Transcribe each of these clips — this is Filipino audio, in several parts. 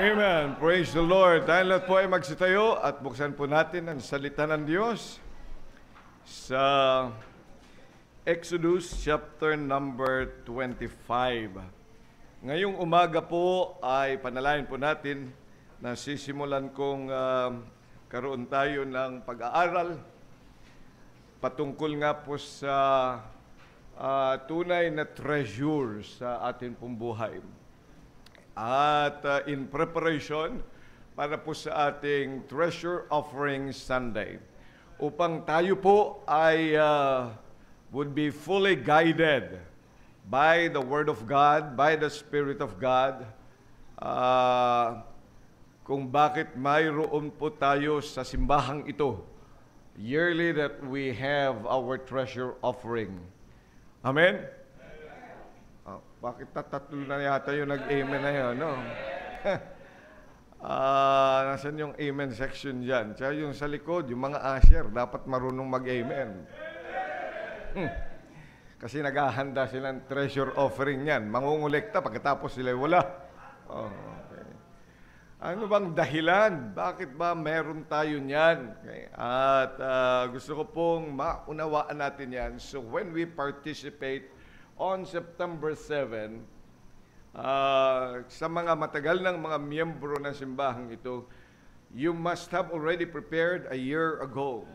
Amen. Praise the Lord. Tayo lahat po ay magsitayo at buksan po natin ang salita ng Diyos sa Exodus chapter number 25. Ngayong umaga po ay panalangin po natin na sisimulan kong karoon tayo ng pag-aaral patungkol nga po sa tunay na treasure sa ating pong buhay. At in preparation para po sa ating Treasure Offering Sunday, upang tayo po ay would be fully guided by the Word of God, by the Spirit of God, kung bakit mayroon po tayo sa simbahang ito, yearly that we have our treasure offering. Amen? Bakit tatlo na yata yung nag-amen na yun, no? Nasaan yung amen section dyan? Tsaka yung sa likod, yung mga usher, dapat marunong mag-amen. Kasi naghahanda silang treasure offering yan. Mangungulekta pagkatapos sila wala. Okay. Ano bang dahilan? Bakit ba meron tayo niyan? Okay. At gusto ko pong maunawaan natin yan. So when we participate on September 7, sa mga matagal ng mga miyembro ng simbahang ito, you must have already prepared a year ago.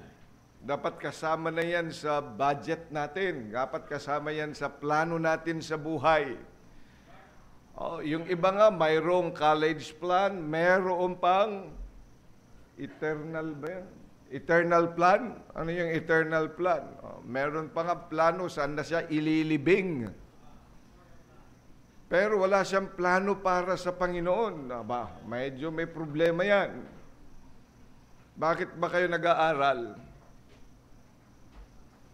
Dapat kasama na yan sa budget natin. Dapat kasama yan sa plano natin sa buhay. Yung iba nga, mayroong college plan, mayroon pang eternal ba yan? Eternal plan? Ano yung eternal plan? Meron pa nga plano saan na siya ililibing. Pero wala siyang plano para sa Panginoon. Medyo may problema yan. Bakit ba kayo nag-aaral?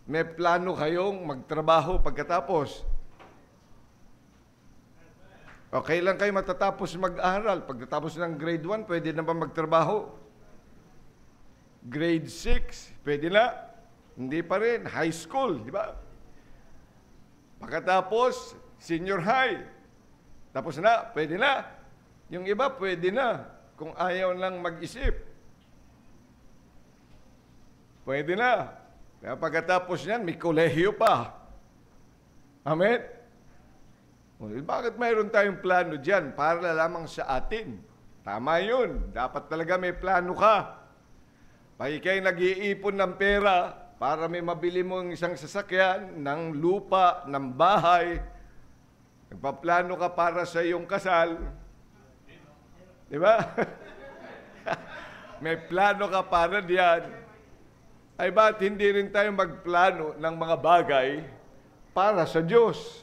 May plano kayong magtrabaho pagkatapos. Okay lang kayo matatapos mag-aral. Pagkatapos ng grade 1, pwede na ba magtrabaho? Grade 6, pwede na. Hindi pa rin. High school, di ba? Pagkatapos, senior high. Tapos na, pwede na. Yung iba, pwede na. Kung ayaw lang mag-isip. Pwede na. Kaya pagkatapos yan, may kolehiyo pa. Amen? Bakit mayroon tayong plano dyan? Para lamang sa atin. Tama yun. Dapat talaga may plano ka. Pag ikay nag-iipon ng pera para may mabili mo ng isang sasakyan, ng lupa, ng bahay, nagpaplano ka para sa iyong kasal, di ba? May plano ka para diyan. Ay ba't hindi rin tayo magplano ng mga bagay para sa Diyos?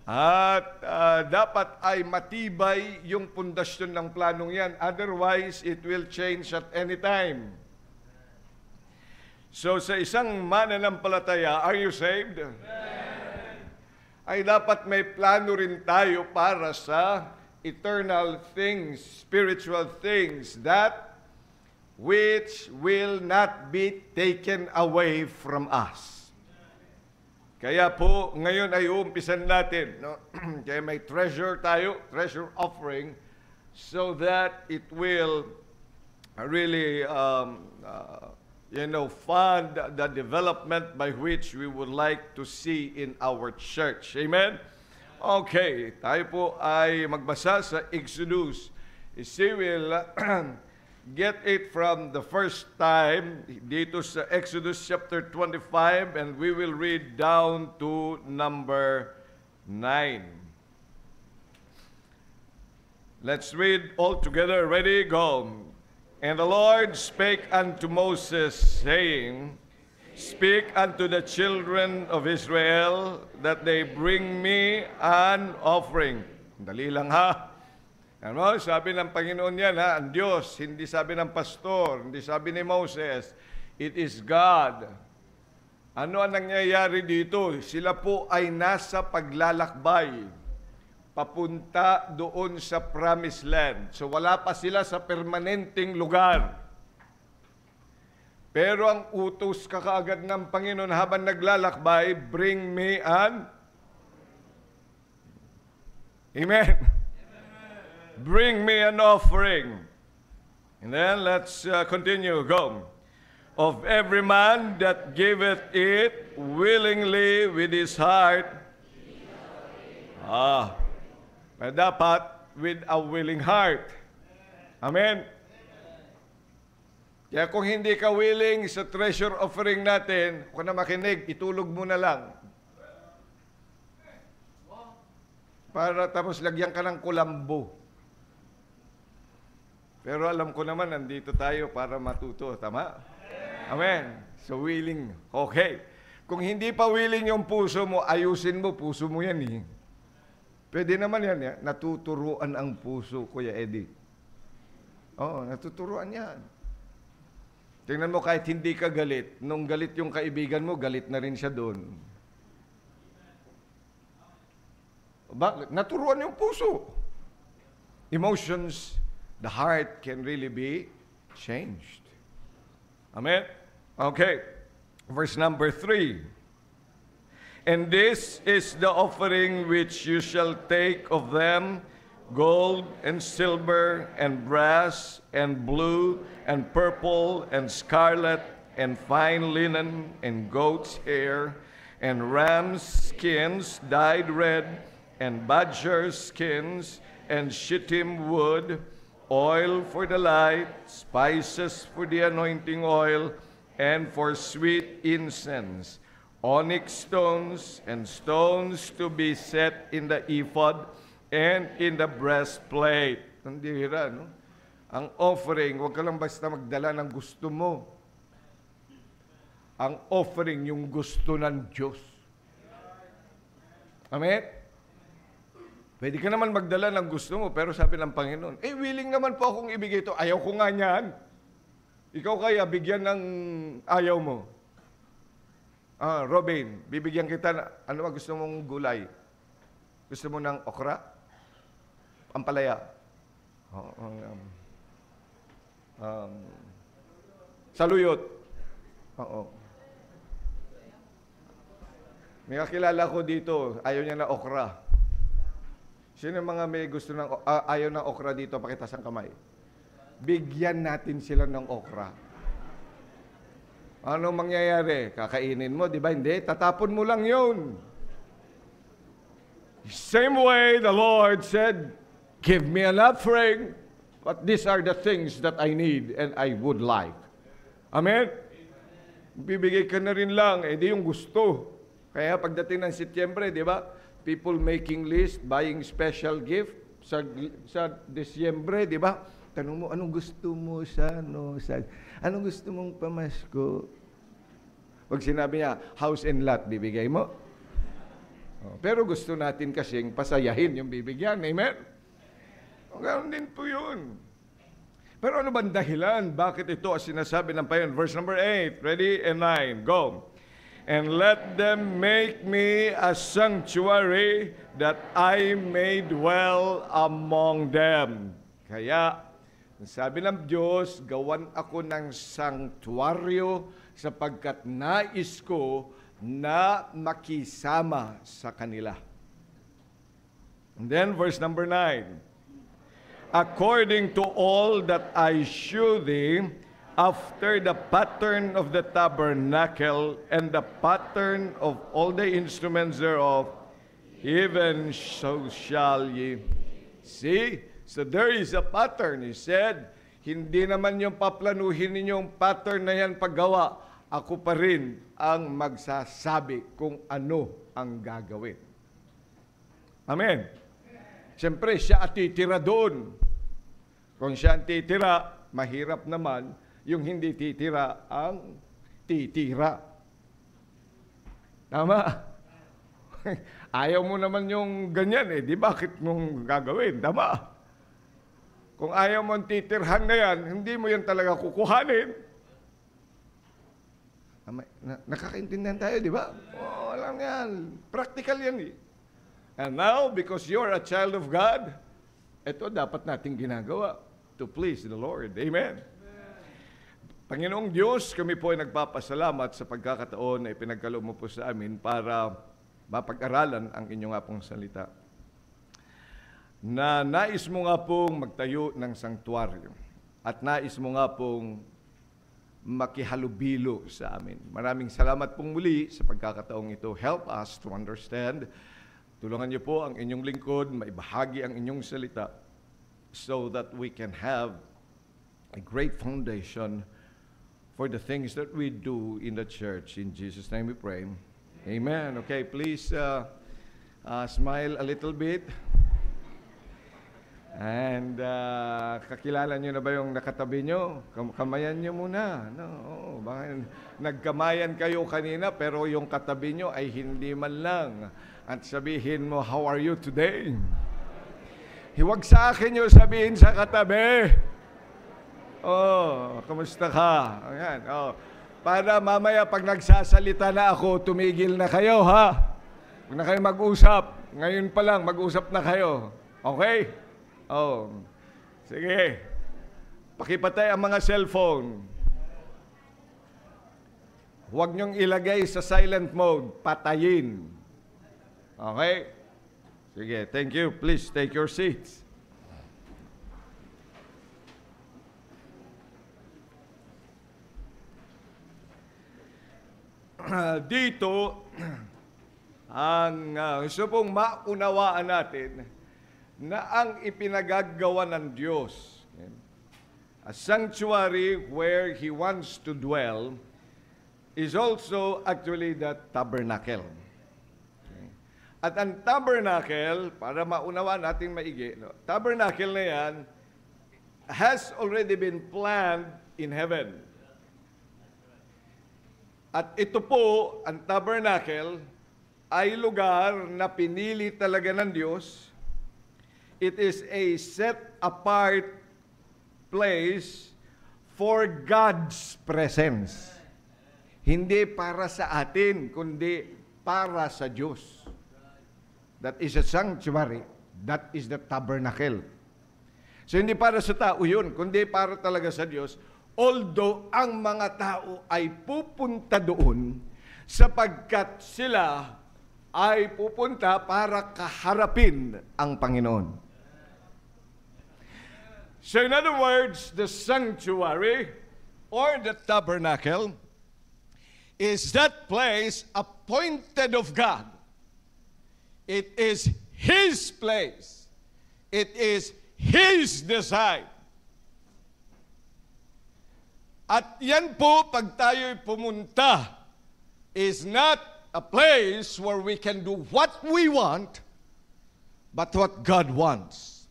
At dapat ay matibay yung pundasyon ng planong yan. Otherwise, it will change at any time. So, sa isang mananampalataya, are you saved? Amen. Ay dapat may plano rin tayo para sa eternal things, spiritual things, that which will not be taken away from us. Kaya po, ngayon ay uumpisan natin, no? Kaya may treasure tayo, treasure offering, so that it will really, fund the development by which we would like to see in our church. Amen? Okay, tayo po ay magbasa sa Exodus. We will get it from the first time dito sa Exodus chapter 25, and we will read down to number 9. Let's read all together. Ready? Go. And the Lord spake unto Moses, saying, Speak unto the children of Israel that they bring me an offering. Dali lang ha. Ano? Sabi ng Panginoon yan, ha? Ang Diyos, hindi sabi ng pastor, hindi sabi ni Moses. It is God. Ano ang nangyayari dito? Sila po ay nasa paglalakbay papunta doon sa promised land. So wala pa sila sa permanenteng lugar. Pero ang utos kakaagad ng Panginoon habang naglalakbay, bring me an Amen. Bring me an offering. And then let's continue. Go. Of every man that giveth it willingly with his heart. Dapat with a willing heart. Amen. Kaya kung hindi ka willing sa treasure offering natin, kung na makinig, itulog mo na lang. Para tapos lagyan ka ng kulambo. Pero alam ko naman, nandito tayo para matuto. Tama? Amen. So willing. Okay. Kung hindi pa willing yung puso mo, ayusin mo, puso mo yan eh. Pwede naman yan, eh. Natuturuan ang puso, Kuya Eddie. Oo, natuturuan yan. Tingnan mo, kahit hindi ka galit, nung galit yung kaibigan mo, galit na rin siya doon. Bakit? Naturuan yung puso. Emotions, the heart can really be changed. Amen? Okay. Verse number 3. And this is the offering which you shall take of them, gold and silver and brass and blue and purple and scarlet and fine linen and goat's hair and ram's skins dyed red and badger's skins and shittim wood, oil for the light, spices for the anointing oil, and for sweet incense, onyx stones, and stones to be set in the ephod and in the breastplate. Tandira, no? Ang offering, huwag ka lang basta magdala ng gusto mo. Ang offering, yung gusto ng Diyos. Amen? Pwede ka naman magdala ng gusto mo, pero sabi ng Panginoon, willing naman po akong ibigay ito. Ayaw ko nga niyan. Ikaw kaya, bigyan ng ayaw mo. Robin, bibigyan kita na, ano ba gusto mong gulay? Gusto mo ng okra? Ampalaya? Saluyot? Oo. May kakilala ko dito, ayaw niya na okra. Sino mga may gusto ng ayaw ng okra dito, pakitaas ang kamay? Bigyan natin sila ng okra. Ano mangyayari? Kakainin mo, di ba? Hindi, tatapon mo lang yun. Same way the Lord said, give me an offering, but these are the things that I need and I would like. Amen? Bibigay ka na rin lang, di yung gusto. Kaya pagdating ng Setyembre, di ba? People making list, buying special gift sa Disyembre, di ba? Tanong mo, anong gusto mo anong gusto mong pamasko? Pag sinabi niya, house and lot, bibigay mo. Pero gusto natin kasing pasayahin yung bibigyan. Amen? Ganoon din po yun. Pero ano ba dahilan? Bakit ito ang sinasabi ng Panginoon? Verse number 8, ready? And 9, go. And let them make me a sanctuary that I may dwell among them. Kaya, sabi ng Diyos, gawan ako ng sanctuaryo sapagkat nais ko na makisama sa kanila. And then verse number 9. According to all that I shew thee, after the pattern of the tabernacle and the pattern of all the instruments thereof, even so shall ye. See? So there is a pattern. He said, hindi naman yung paplanuhin ninyong pattern na yan paggawa. Ako pa rin ang magsasabi kung ano ang gagawin. Amen. Siyempre, siya at titira doon. Kung siya ang titira, mahirap naman yung hindi titira ang titira. Tama? Ayaw mo naman yung ganyan di bakit mong gagawin? Tama? Kung ayaw mo ang titirhan na yan, hindi mo yan talaga kukuhanin. Nakakaintindihan tayo, di ba? Alam yan. Practical yan And now, because you're a child of God, ito dapat nating ginagawa to please the Lord. Amen. Panginoong Diyos, kami po ay nagpapasalamat sa pagkakataon na ipinagkaloob mo po sa amin para mapag-aralan ang inyong apong salita. na nais mo nga pong magtayo ng sanktuaryo at nais mo nga pong makihalubilo sa amin. Maraming salamat pong muli sa pagkakataong ito. Help us to understand. Tulungan niyo po ang inyong lingkod, maibahagi ang inyong salita so that we can have a great foundation for the things that we do in the church. In Jesus' name we pray. Amen. Okay, please smile a little bit. And kakilala nyo na ba yung nakatabi nyo? Kamayan nyo muna. No, baka nagkamayan kayo kanina pero yung katabi nyo ay hindi man lang. At sabihin mo, how are you today? Huwag sa akin yung sabihin sa katabi. Oh, kamusta ka? Ayan, oh. Para mamaya pag nagsasalita na ako, tumigil na kayo, ha? Huwag na kayo mag-usap. Ngayon pa lang, mag-usap na kayo. Okay? Oh, sige. Pakipatay ang mga cellphone. Huwag niyong ilagay sa silent mode. Patayin. Okay? Sige, thank you. Please take your seats. Dito, ang gusto pong maunawaan natin na ang ipinagagawa ng Diyos, a sanctuary where He wants to dwell, is also actually the tabernacle. At ang tabernacle, para maunawaan natin maigi, tabernacle na yan has already been planned in heaven. At ito po, ang tabernacle, ay lugar na pinili talaga ng Diyos. It is a set-apart place for God's presence. Hindi para sa atin, kundi para sa Diyos. That is a sanctuary. That is the tabernacle. So hindi para sa tao yun, kundi para talaga sa Diyos. Although ang mga tao ay pupunta doon sapagkat sila ay pupunta para kaharapin ang Panginoon. So in other words, the sanctuary or the tabernacle is that place appointed of God. It is His place. It is His design. At yan po, pag tayo'y pumunta, is not a place where we can do what we want, but what God wants.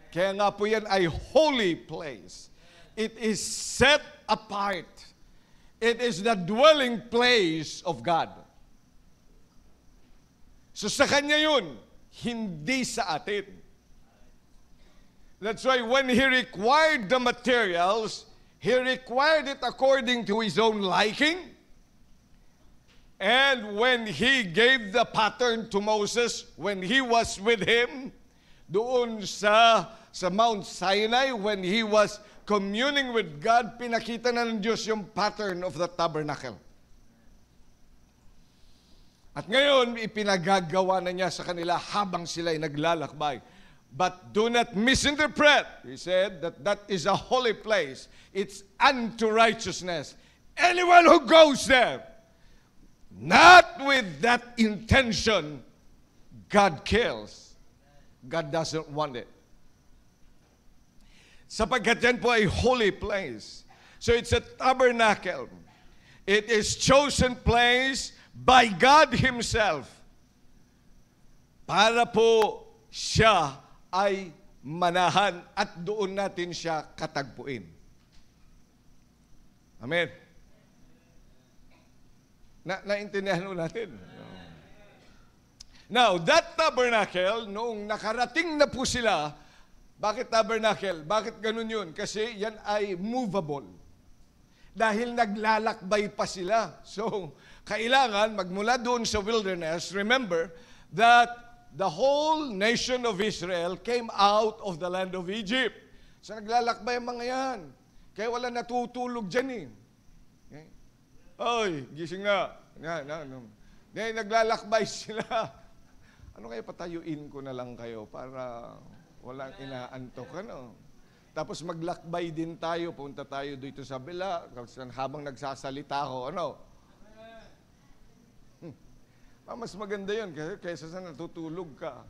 Kaya nga po yan ay holy place. It is set apart. It is the dwelling place of God. So sa Kanya yun, hindi sa atin. That's why when He required the materials, He required it according to His own liking. And when He gave the pattern to Moses, when he was with him, doon sa Mount Sinai, when he was communing with God, pinakita na ng Diyos yung pattern of the tabernacle. At ngayon, ipinagagawa na niya sa kanila habang sila'y naglalakbay. But do not misinterpret. He said that that is a holy place. It's unto righteousness. Anyone who goes there, not with that intention, God kills. God doesn't want it. Sapagkat yan po ay holy place. So it's a tabernacle. It is chosen place by God Himself para po siya ay manahan at doon natin siya katagpuin. Amen. Naintindihan natin. Now, that tabernacle, noong nakarating na po sila, bakit tabernacle? Bakit ganun yun? Kasi yan ay movable. Dahil naglalakbay pa sila. So, kailangan magmula doon sa wilderness, remember that the whole nation of Israel came out of the land of Egypt. So, naglalakbay ang mga yan. Kaya wala natutulog dyan eh. Okay? Oy, gising na. Dahil naglalakbay sila. Ano kaya patayuin ko na lang kayo para walang inaantok, ano? Tapos maglakbay din tayo, punta tayo dito sa bila, habang nagsasalita ako, ano? Mas maganda yun kaysa sa natutulog ka.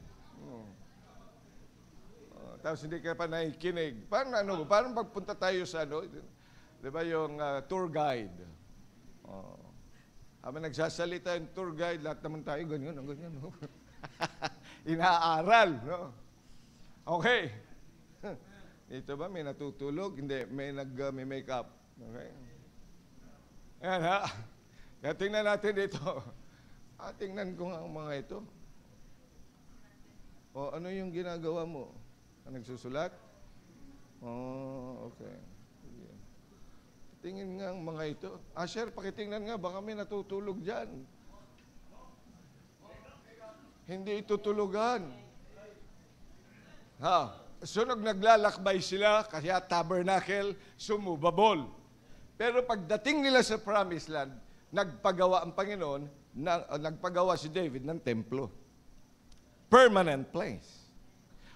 Tapos hindi ka pa nakikinig. Parang pagpunta tayo sa, di ba yung tour guide? Habang nagsasalita yung tour guide, lahat naman tayo ganyan. No? Inaaral, no? Okay. Dito ba may natutulog? Hindi, may make up. Okay? Ayan ha. Kaya tingnan natin dito. Tingnan ko nga ang mga ito. Ano yung ginagawa mo? Nagsusulat? Okay. Tingin nga ang mga ito. Asher, pakitingnan nga, baka may natutulog dyan. Hindi itutulugan. So naglalakbay sila, kaya tabernacle, sumubabol. Pero pagdating nila sa promised land, nagpagawa ang Panginoon, nagpagawa si David ng templo. Permanent place.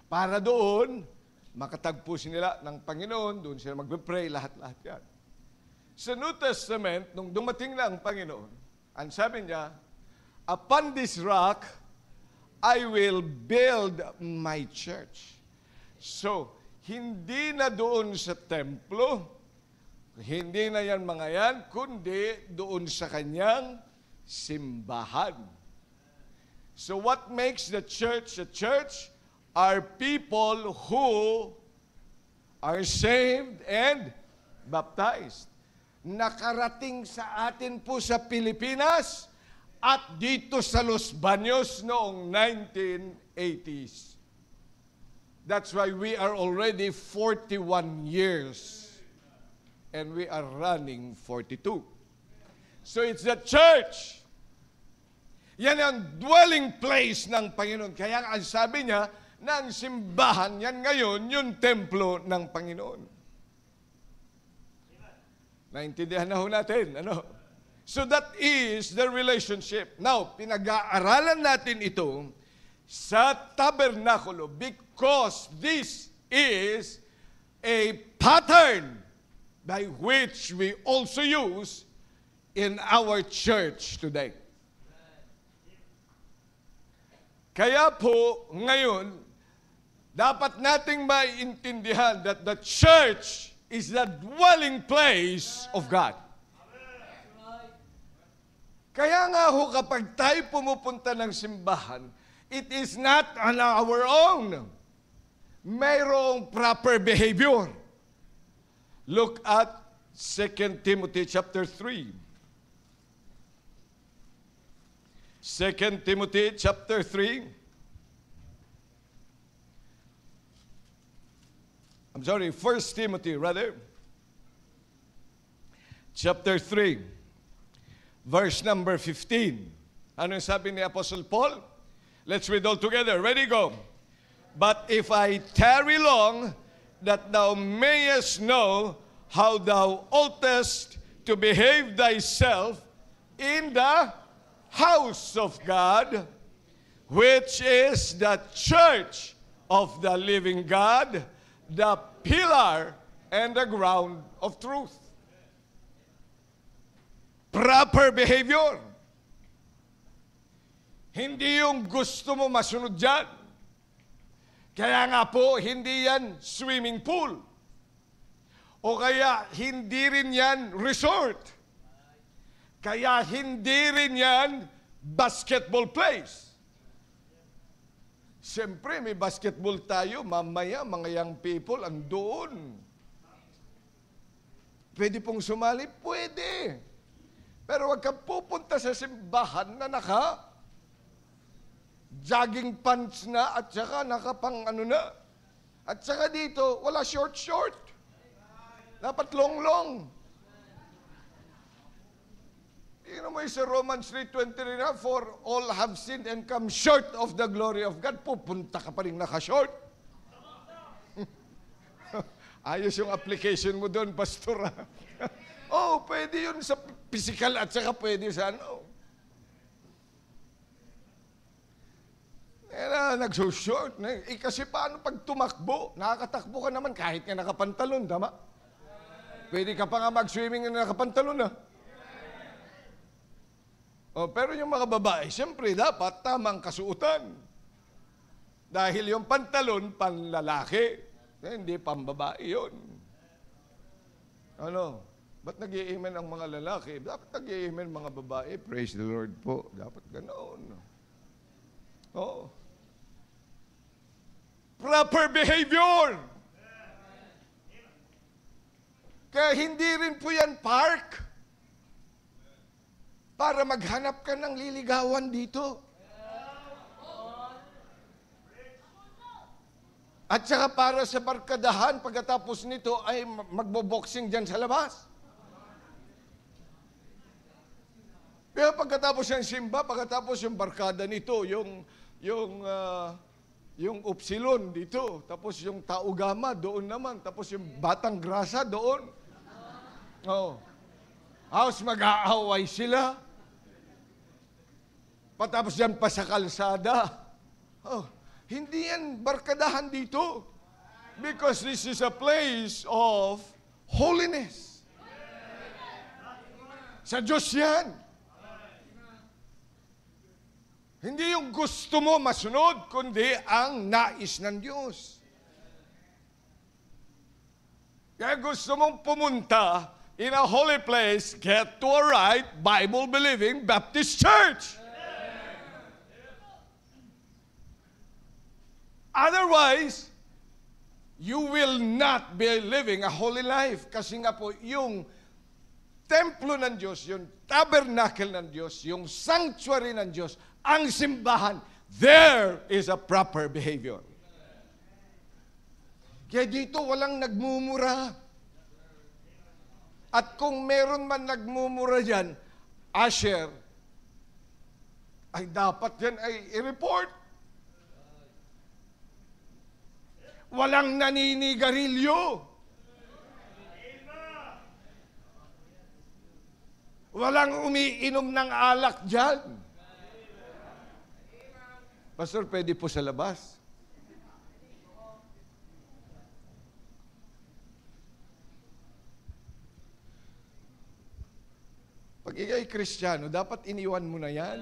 Para doon, makatagpo nila ng Panginoon, doon sila magbe-pray, lahat-lahat yan. Sa New Testament, nung dumating na ang Panginoon, ang sabi niya, upon this rock, I will build my church. So, hindi na doon sa templo, hindi na yan mga yan, kundi doon sa kanyang simbahan. So what makes the church a church are people who are saved and baptized. Nakarating sa atin po sa Pilipinas at dito sa Los Baños noong 1980s. That's why we are already 41 years and we are running 42. So it's the church. Yan ang dwelling place ng Panginoon. Kaya ang sabi niya, na ang simbahan, yan ngayon, yung templo ng Panginoon. Naintindihan na ho natin, ano? So that is the relationship. Now, pinag-aaralan natin ito sa tabernakulo because this is a pattern by which we also use in our church today. Kaya po, ngayon, dapat nating maintindihan that the church is the dwelling place of God. Kaya nga ho, kapag tayo pumupunta ng simbahan, it is not on our own. Mayroong proper behavior. Look at 2 Timothy chapter 3. 2 Timothy chapter 3. I'm sorry, 1 Timothy rather. Chapter 3. Verse number 15. Ano yung sabi ni Apostle Paul? Let's read all together. Ready, go. But if I tarry long, that thou mayest know how thou oughtest to behave thyself in the house of God, which is the church of the living God, the pillar and the ground of truth. Proper behavior. Hindi yung gusto mo masunod dyan. Kaya nga po, hindi yan swimming pool. O kaya, hindi rin yan resort. Kaya, hindi rin yan basketball place. Siyempre, may basketball tayo, mamaya, mga young people, andoon. Pwede pong sumali? Pwede. Pero wag kang pupunta sa simbahan na jogging pants na at saka nakapang ano na. At saka dito, wala short. Dapat long. You know, may sa Romans 3:23 na, for all have sinned and come short of the glory of God. Pupunta ka pa rin naka-short. Ayos yung application mo doon, pastor. Oh, pwede yun sa physical at saka pwede sa ano. nagsushort. Kasi paano pag tumakbo? Nakakatakbo ka naman kahit nga nakapantalon, tama? Pwede ka pa nga mag-swimming na nakapantalon, pero yung mga babae, siyempre dapat tamang kasuotan. Dahil yung pantalon, panlalaki. Hindi pambabae yun. Ba't nag-i-amen ang mga lalaki? Dapat nag-i-amen mga babae. Praise the Lord po. Dapat ganoon. Proper behavior. Kaya hindi rin po yan park para maghanap ka ng liligawan dito. At saka para sa barkadahan, pagkatapos nito ay magbo-boxing dyan sa labas. Kaya pagkatapos yung simba, pagkatapos yung barkada nito, yung upsilon dito, tapos yung taugama doon naman, tapos yung batang grasa doon. Haos mag-aaway sila. Patapos yan pa sa kalsada. Hindi yan barkadahan dito. Because this is a place of holiness. Sa Diyos yan. Hindi yung gusto mo masunod, kundi ang nais ng Diyos. Kaya gusto mong pumunta in a holy place, get to a right Bible-believing Baptist church. Otherwise, you will not be living a holy life. Kasi nga po, yung templo ng Diyos, yung tabernacle ng Diyos, yung sanctuary ng Diyos, ang simbahan, there is a proper behavior. Kaya dito walang nagmumura. At kung meron man nagmumura dyan, usher, ay dapat yan ay i-report. Walang naninigarilyo. Walang umiinom ng alak dyan. Pastor, pwede po sa labas. Pag ikay Kristiyano, dapat iniwan mo na yan.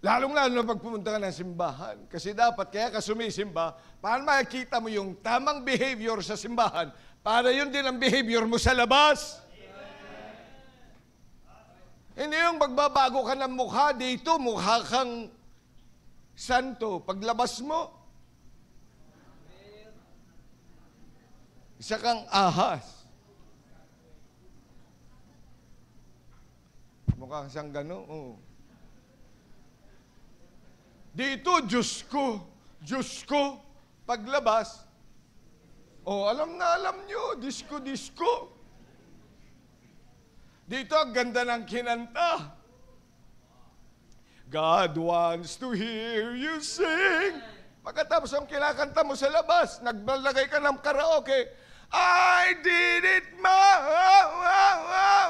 Lalong-lalo na pag pumunta ka ng simbahan. Kasi dapat, kaya ka sumisimba, paano makikita mo yung tamang behavior sa simbahan, para yun din ang behavior mo sa labas. Hindi yung magbabago ka ng mukha dito, mukha kang santo. Paglabas mo, isa kang ahas. Mukha kang gano'n, Dito, Diyos ko, paglabas, alam na alam nyo, disko. Dito, ang ganda ng kinanta. God wants to hear you sing. Pagkatapos ang kinakanta mo sa labas, nagbalagay ka ng karaoke, I did it my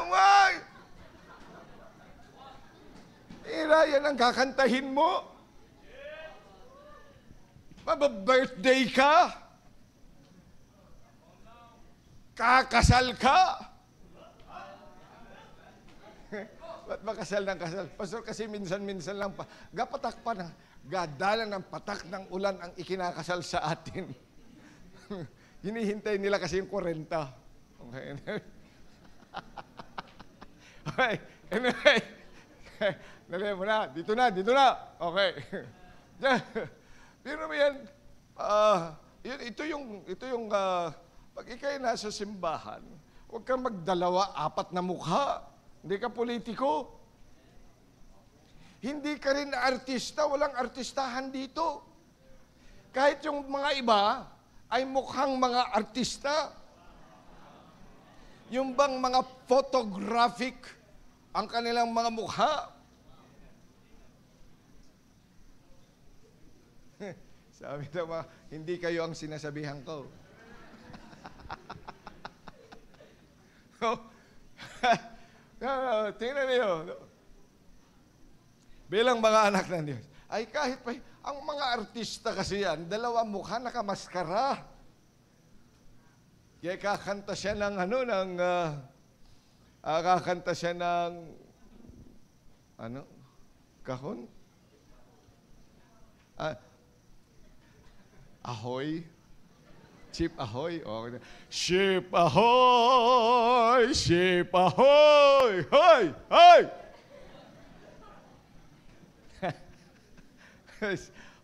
way. Yan ang kakantahin mo. Mababirthday ka? Kakasal ka? Ba't ba kasal ng kasal? Pastor, kasi minsan-minsan lang pa. Gapatak pa na. Gadalan ng patak ng ulan ang ikinakasal sa atin. Hinihintay nila kasi yung 40. Okay. Okay. Anyway. Nalaya mo na. Dito na. Okay. Pero yan, ito yung pag ikay nasa simbahan, huwag kang magdalawa, 4 na mukha. Hindi ka politiko. Hindi ka rin artista, walang artistahan dito. Kahit yung mga iba ay mukhang mga artista. Yung bang mga photographic ang kanilang mga mukha. Sabi naman, hindi kayo ang sinasabihan ko. Tingnan niyo. bilang mga anak ng Diyos, ay kahit pa, ang mga artista kasi yan, dalawang mukha nakamaskara. Kaya kakanta siya ng kakanta siya ng, kahon? Ahoy? Ship ahoy? Oh, ship ahoy! Ship ahoy! Hoy! Hoy!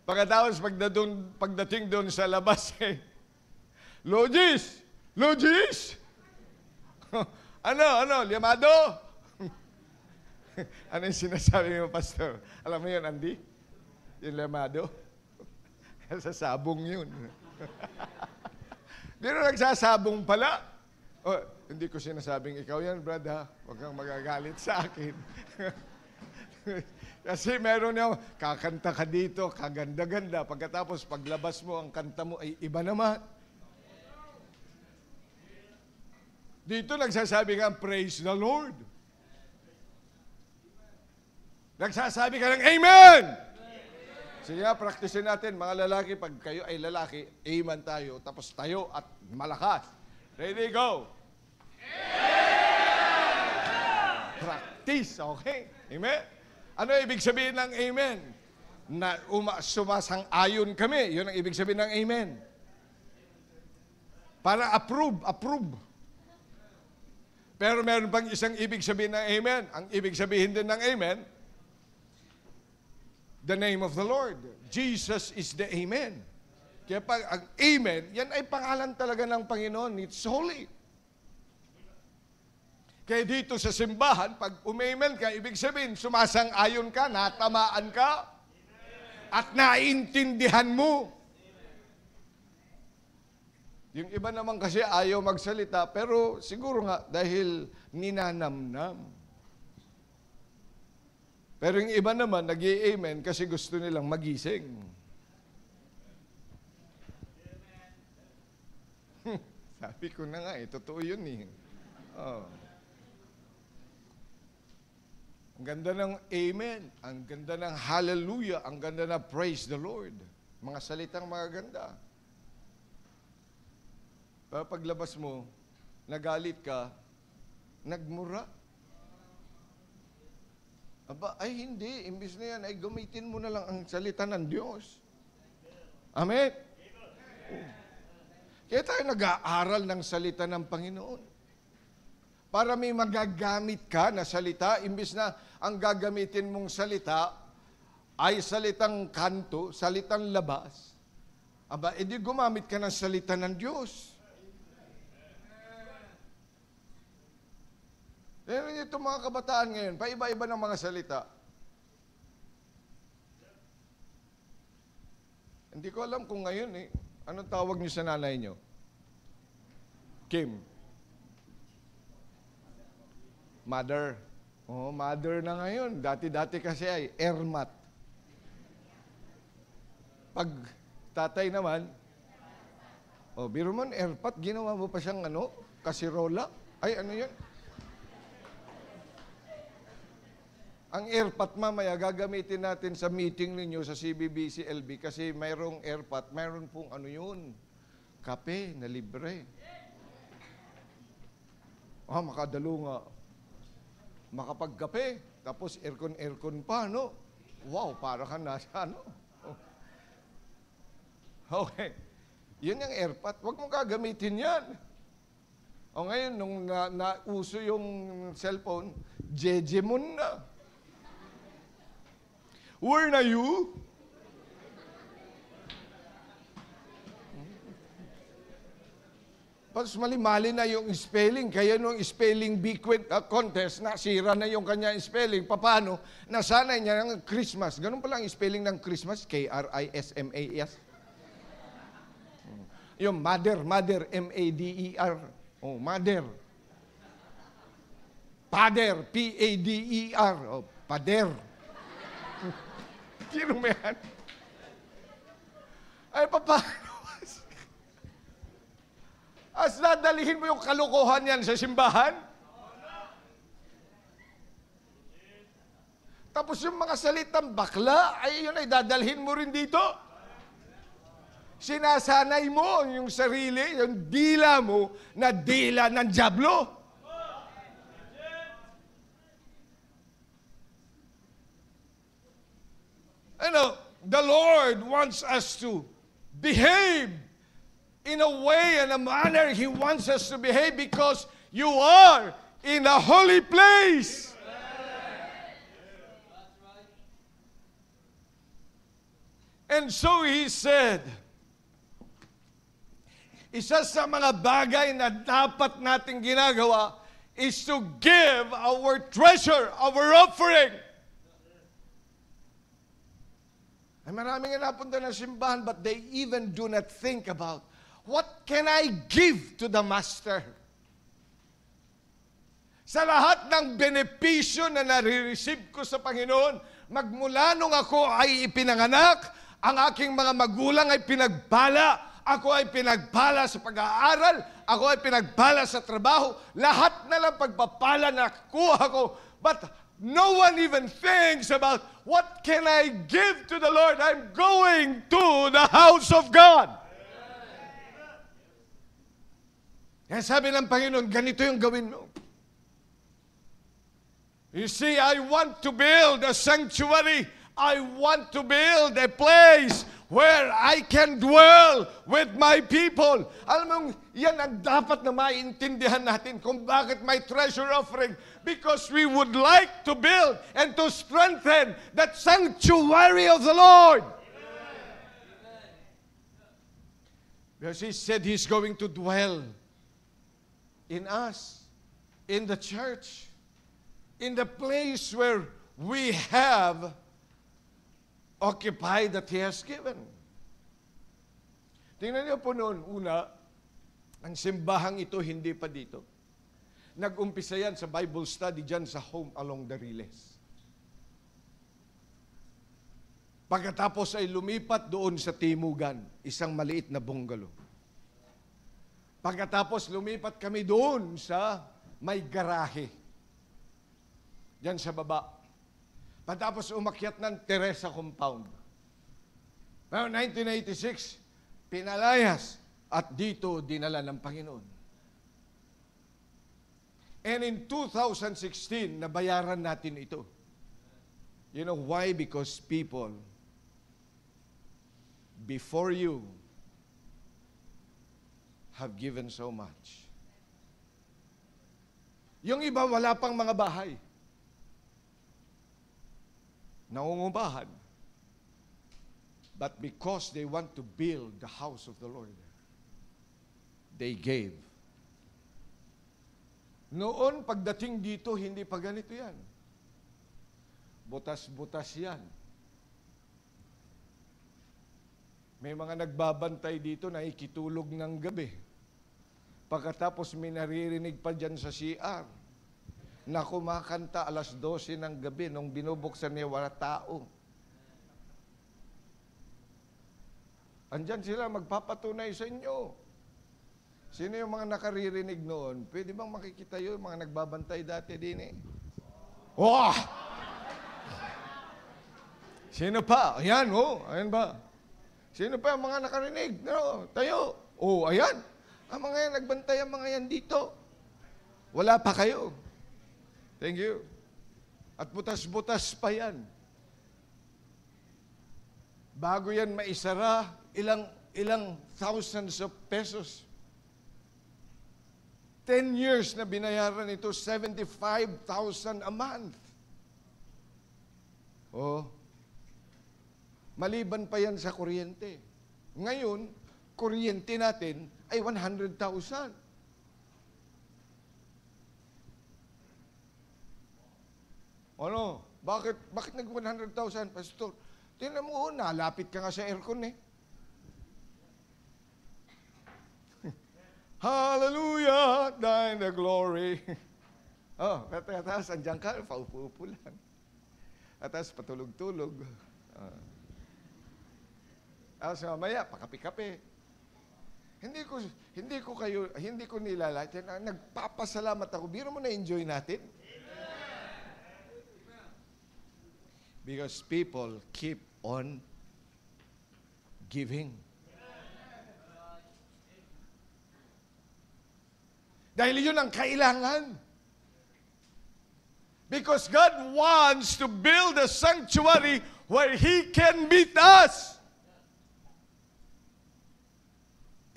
Pagkatapos pagdating doon sa labas, Logis! Logis! Ano? Liamado? Ano yung sinasabi mo, Pastor? Alam mo yun, Andy? Yung liamado? Sa sabong yun. Pero nagsasabong pala. Oh, hindi ko sinasabing ikaw yan, Brad, ha? Huwag kang magagalit sa akin. Kasi meron yung kakanta ka dito, kaganda-ganda. Pagkatapos, paglabas mo, ang kanta mo ay iba naman. Dito nagsasabi ka, praise the Lord. Nagsasabi ka ng amen! Sige nga, practicein natin, mga lalaki, pag kayo ay lalaki, amen tayo, tapos tayo at malakas. Ready, go! Amen! Practice, okay? Amen? Ano ibig sabihin ng amen? Na sumasang-ayon kami, yun ang ibig sabihin ng amen. Para approve. Pero meron pang isang ibig sabihin ng amen. Ang ibig sabihin din ng amen, the name of the Lord. Jesus is the amen. Kaya pag ang amen, yan ay pangalan talaga ng Panginoon. It's holy. Kaya dito sa simbahan, pag umamen ka, ibig sabihin, sumasang-ayon ka, natamaan ka, at naiintindihan mo. Yung iba naman kasi ayaw magsalita, pero siguro nga dahil ninanamnam. Pero yung iba naman, nag-i-amen kasi gusto nilang magising. Sabi ko na nga, totoo yun eh. Oh. Ang ganda ng amen, ang ganda ng hallelujah, ang ganda na praise the Lord. Mga salitang magaganda. Pero paglabas mo, nagalit ka, nagmura. Aba, ay hindi. Imbis na yan, ay gamitin mo na lang ang salita ng Diyos. Amen? Kaya tayo nag-aaral ng salita ng Panginoon. Para may magagamit ka na salita, imbis na ang gagamitin mong salita ay salitang kanto, salitang labas. Aba, edi gumamit ka ng salita ng Diyos. Pero itong mga kabataan ngayon, paiba-iba ng mga salita. Hindi ko alam kung ngayon anong tawag niyo sa nanay niyo? Kim. Mother. Oh, mother na ngayon. Dati-dati kasi ay Ermat. Pag tatay naman, biro mo, Erpat, ginawa mo pa siyang kasirola? Ay, ano yun? Ang airpat mamaya gagamitin natin sa meeting ninyo sa CBBC-LB kasi mayroong airpat, mayroon pong kape na libre. Makadalo nga. Makapagkape, tapos aircon pa, no? Wow, para ka nasa Okay. Yan yung airpat. Huwag mong gagamitin yan. Ngayon, nung nauso yung cellphone, Jejemon na. Where na you? Tapos mali-mali na yung spelling. Kaya nung spelling bee contest, nasira na yung kanya spelling. Paano? Nasanay niya ng Christmas. Ganun pala ang spelling ng Christmas. K-R-I-S-M-A-S. Yung mother, M-A-D-E-R. Mother. Father, P-A-D-E-R. Pader. Sino mo yan? Ay, paano? As dadalihin mo yung kalokohan yan sa simbahan? Tapos yung mga salitang bakla, ay yun ay dadalhin mo rin dito. Sinasanay mo yung sarili, yung dila mo, na dila ng dyablo. The Lord wants us to behave in a way and a manner He wants us to behave because you are in a holy place. And so He said, isa sa mga bagay na dapat nating ginagawa is to give our treasure, our offering. Ay maraming nga napunta ng simbahan, but they even do not think about, what can I give to the Master? Sa lahat ng benepisyo na nare-receive ko sa Panginoon, magmula nung ako ay ipinanganak, ang aking mga magulang ay pinagpala, ako ay pinagpala sa pag-aaral, ako ay pinagpala sa trabaho, lahat na lang pagpapala na kuha ko. But no one even thinks about, what can I give to the Lord? I'm going to the house of God. Kaya sabi ng Panginoon, ganito yung gawin mo. You see, I want to build a sanctuary. I want to build a place where I can dwell with my people. Alam mo, yan ang dapat na maintindihan natin kung bakit may treasure offering. Because we would like to build and to strengthen that sanctuary of the Lord. Because He said He's going to dwell in us, in the church, in the place where we have occupied that He has given. Tingnan niyo po noon, una, ang simbahang ito hindi pa dito. Nag-umpisa yan sa Bible study dyan sa home along the Riles. Pagkatapos ay lumipat doon sa Timugan, isang maliit na bungalow. Pagkatapos lumipat kami doon sa may garahe. Diyan sa baba. Pagkatapos umakyat ng Teresa Compound. Now, 1986, pinalayas at dito dinala ng Panginoon. And in 2016, nabayaran natin ito. You know why? Because people before you have given so much. Yung iba wala pang mga bahay. Nangungupahan. But because they want to build the house of the Lord, they gave. Noon, pagdating dito, hindi pa ganito yan. Butas-butas yan. May mga nagbabantay dito na ikitulog ng gabi. Pagkatapos may naririnig pa dyan sa CR na kumakanta alas 12 ng gabi nung binubuksan niya wala tao. Andyan sila magpapatunay sa inyo. Sino yung mga nakaririnig noon? Pwede bang makikita yun, mga nagbabantay dati din eh? Oh! Sino pa? Ayan, oh. Ayan ba? Sino pa ang mga nakarinig? No, tayo. Oh, ayan. Ang mga yan, nagbantay ang mga yan dito. Wala pa kayo. Thank you. At butas-butas pa yan. Bago yan maisara, ilang thousands of pesos. 10 years na binayaran ito, 75,000 a month. Oh. Maliban pa yan sa kuryente. Ngayon, kuryente natin ay 100,000. Ano? Bakit nag-100,000, Pastor? Tingnan mo, nalapit ka nga sa aircon eh. Hallelujah, thine the glory. Oh, tapos andyan ka, paupo-upo lang. At tapos patulog-tulog. Tapos mamaya, pakapi-kapi. Hindi ko nilalat. Nagpapasalamat ako. Biro mo na-enjoy natin. Because people keep on giving. Dahil yun ang kailangan. Because God wants to build a sanctuary where He can meet us.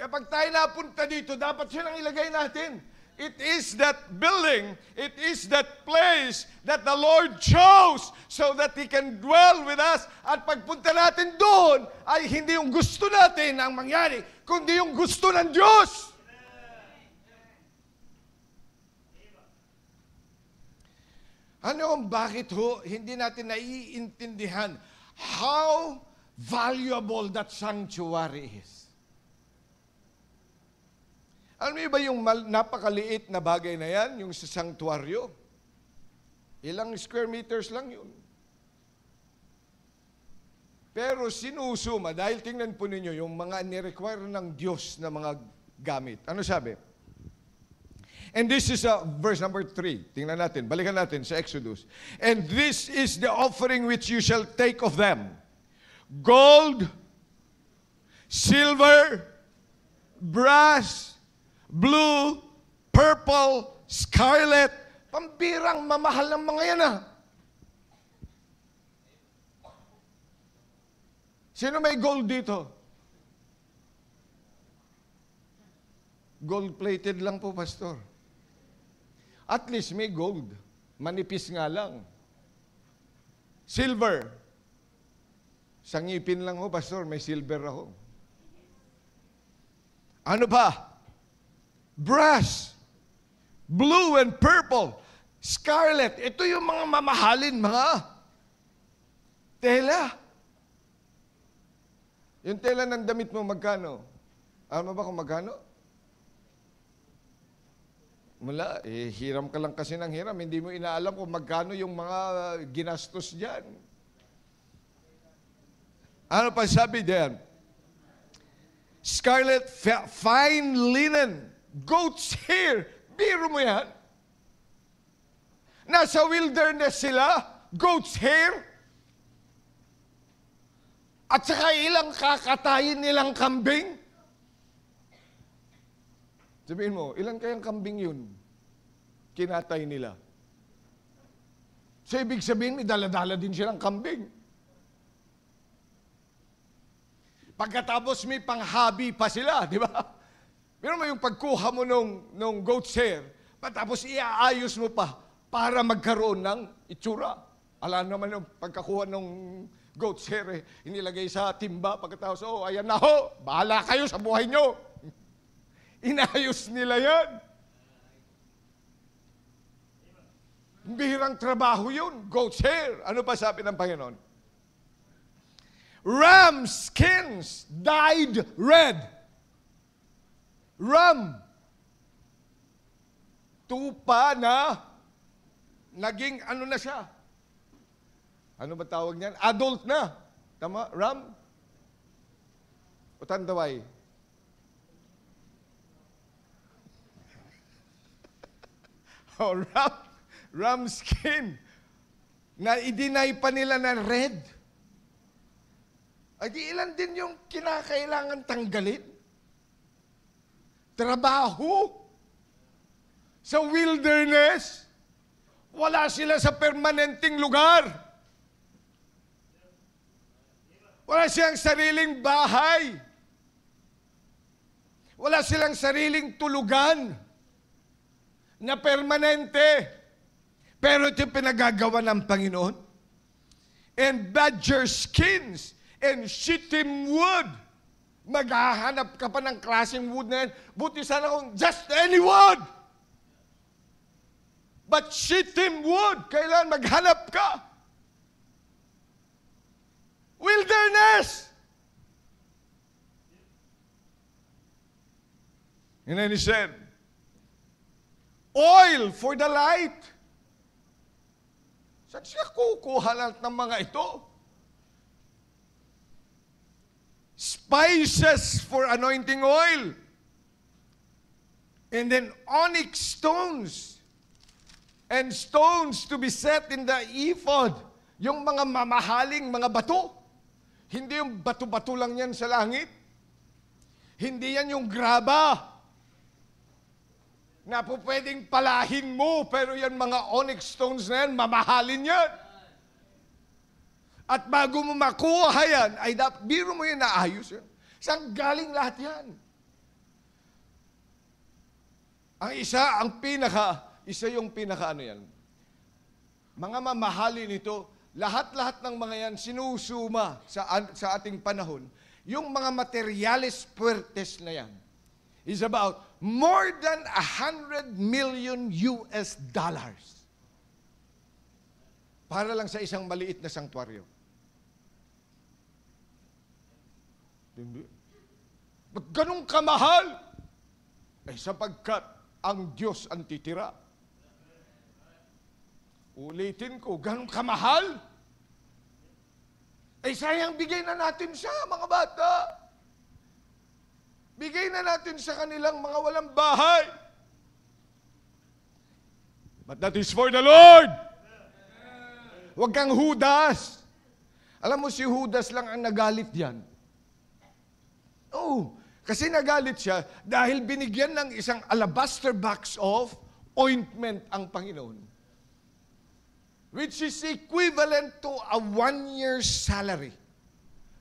Kapag tayo napunta dito, dapat yun ang ilagay natin. It is that building, it is that place that the Lord chose so that He can dwell with us. At pagpunta natin doon, ay hindi yung gusto natin ang mangyari, kundi yung gusto ng Diyos. Ano ang bakit hindi natin naiintindihan how valuable that sanctuary is? Alam niyo ba yung napakaliit na bagay na yan, yung sa sanctuaryo? Ilang square meters lang yun. Pero sinusuma, dahil tingnan po ninyo yung mga ni-require ng Diyos na mga gamit. Ano sabi? And this is verse number 3. Tingnan natin, balikan natin sa Exodus. And this is the offering which you shall take of them. Gold, silver, brass, blue, purple, scarlet. Pambirang mamahal ng mga yan Sino may gold dito? Gold-plated lang po, Pastor. At least may gold. Manipis nga lang. Silver. Sa ngipin lang ho, Pastor, may silver ako. Ano pa? Brass. Blue and purple. Scarlet. Ito yung mga mamahalin, mga tela. Yung tela ng damit mo, magkano? Alam mo ba kung magkano? Wala, hiram ka lang kasi ng hiram. Hindi mo inaalam kung magkano yung mga ginastos dyan. Ano pa sabi diyan? Scarlet, fine linen, goat's hair. Biro mo yan. Nasa wilderness sila, goat's hair. At saka ilang kakatayin nilang kambing. Sabihin mo, ilan kayang kambing yun? Kinatay nila. So, ibig sabihin, may dala-dala din silang kambing. Pagkatapos, may panghabi pa sila, di ba? Pero mo yung pagkuha mo nung goat's hair, tapos iaayos mo pa para magkaroon ng itsura. Alam naman yung pagkakuha ng goat's hair, inilagay sa timba, pagkatapos, ayan na ho, bahala kayo sa buhay nyo. Inayos nila yan. Bihirang trabaho yun. Goat's hair. Ano pa sabi ng Panginoon? Ram skins dyed red. Ram. Tupa na naging ano na siya? Ano ba tawag niyan? Adult na. Tama? Ram? O tandaway? Ram skin na i-deny pa nila na red. Ay, ilan din yung kinakailangan tanggalin? Trabaho. Sa wilderness, wala sila sa permanenteng lugar. Wala silang sariling bahay. Wala silang sariling tulugan na permanente. Pero ito yung pinagagawa ng Panginoon. And badger skins and shittim wood. Maghahanap ka pa ng klaseng wood na yan. Buti sana kung just any wood. But shittim wood, kailan maghanap ka? Wilderness! And then he said, oil for the light. Saan siya kukuha lahat ng mga ito? Spices for anointing oil. And then onyx stones. And stones to be set in the ephod. Yung mga mamahaling mga bato. Hindi yung bato-bato lang yan sa langit. Hindi yan yung graba na po pwedeng palahin mo, pero yan mga onyx stones na yan, mamahalin yan. At bago mo makuha yan, ay biro mo yan na ayos yan. Saan galing lahat yan? Ang isa yung pinaka ano yan. Mga mamahalin ito, lahat-lahat ng mga yan sinusuma sa ating panahon. Yung mga materialis puertes na yan is about more than 100 million US dollars. Para lang sa isang maliit na sanktuaryo. Ba't ganun kamahal? Sapagkat ang Diyos ang titira. Ulitin ko, ganun kamahal? Sayang bigay na natin siya, mga bata. Bigay na natin sa kanilang mga walang bahay. But that is for the Lord. Huwag kang Judas. Alam mo, si Judas lang ang nagalit diyan. Kasi nagalit siya dahil binigyan ng isang alabaster box of ointment ang Panginoon. Which is equivalent to a 1-year salary.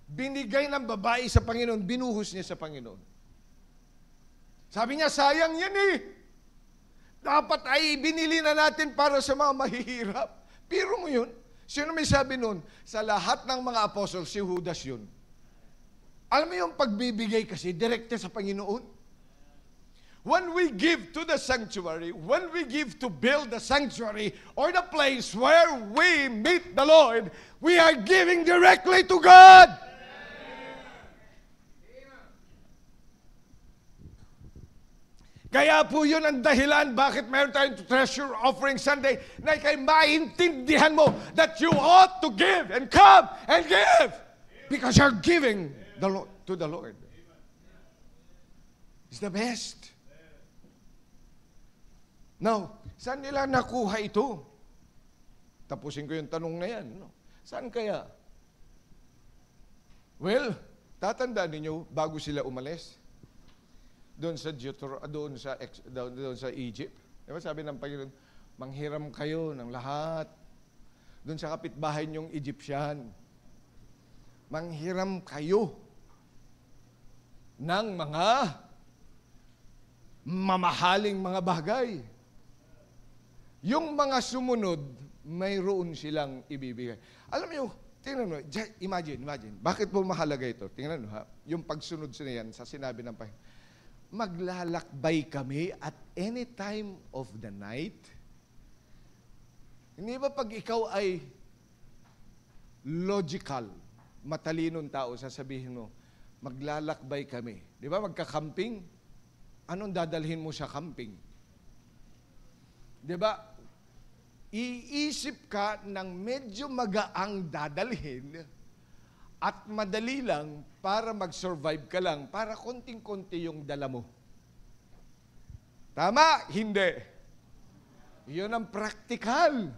Binigay ng babae sa Panginoon, binuhos niya sa Panginoon. Sabi niya, sayang yan eh. Dapat ay binili na natin para sa mga mahihirap. Pero mo yun, sino may sabi nun? Sa lahat ng mga apostol, si Judas yun. Alam mo yung pagbibigay kasi, direkte sa Panginoon. When we give to the sanctuary, when we give to build the sanctuary or the place where we meet the Lord, we are giving directly to God. Kaya po yun ang dahilan bakit meron tayong Treasure Offering Sunday na ikay maintindihan mo that you ought to give and come and give because you're giving to the Lord. It's the best. Now, saan nila nakuha ito? Tapusin ko yung tanong na yan. No? Saan kaya? Well, tatandaan ninyo bago sila umalis doon sa Egypt. Diba sabi ng Panginoon, manghiram kayo ng lahat. Doon sa kapitbahay niyong Egyptian. Manghiram kayo ng mga mamahaling mga bagay. Yung mga sumunod, mayroon silang ibibigay. Alam mo, tingnan mo, imagine, bakit po mahalaga ito? Tingnan mo ha, yung pagsunod sa yan sa sinabi ng Panginoon. Maglalakbay kami at any time of the night. Hindi ba pag ikaw ay logical, matalinong tao, sasabihin mo, maglalakbay kami. Di ba magka-camping? Anong dadalhin mo sa camping? Di ba? Iisip ka ng medyo magaang dadalhin at madali lang para mag-survive ka lang, para konting-konti yung dala mo. Tama? Hindi. Yun ang practical.